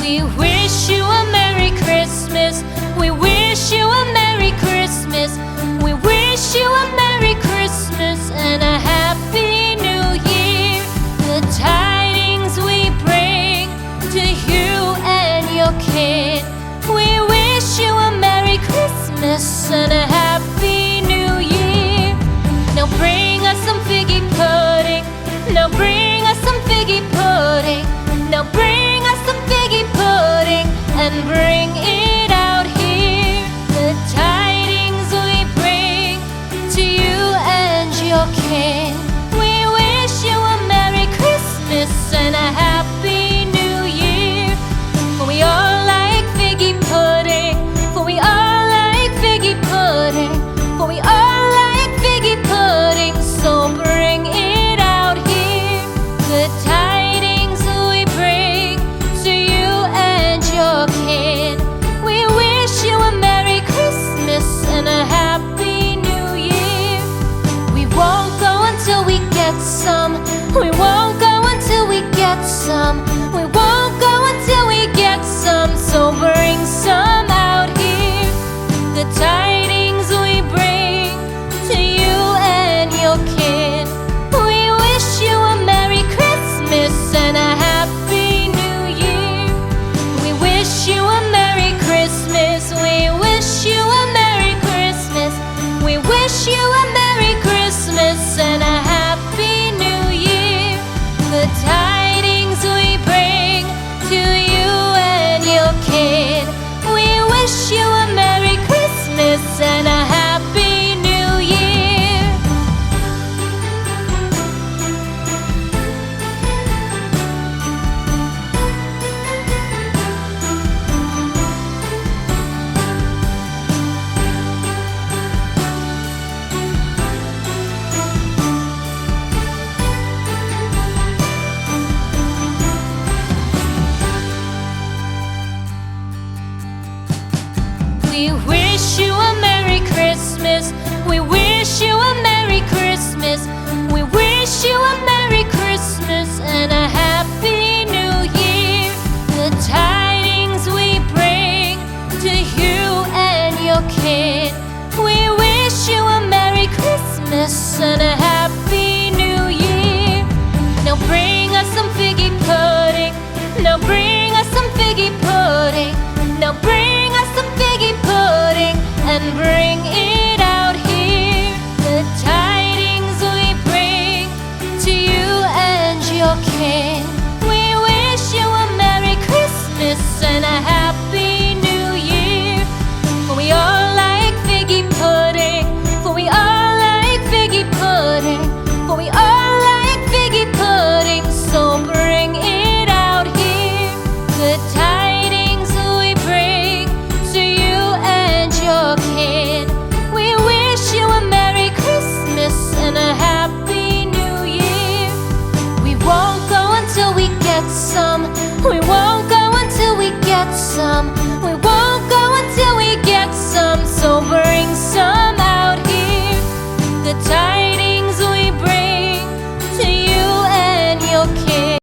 We wish you a Merry Christmas. We wish you a Merry Christmas. We wish you a Merry Christmas and a Happy New Year. The tidings we bring to you and your kin. We wish you a Merry Christmas and a Happy New Year. Now bring us some figgy pudding. Now bring us some figgy pudding. Now bring us some figgy pudding and bring it out here. The tidings we bring to you and your kin. We wish you a Merry Christmas and a Happy New Year. For we all like figgy pudding. For we all like figgy pudding. For we all like figgy pudding. So bring it out here. The tidings we bring to you and your kin. We wish you a Merry Christmas and a Happy New Year. We won't go until we get some.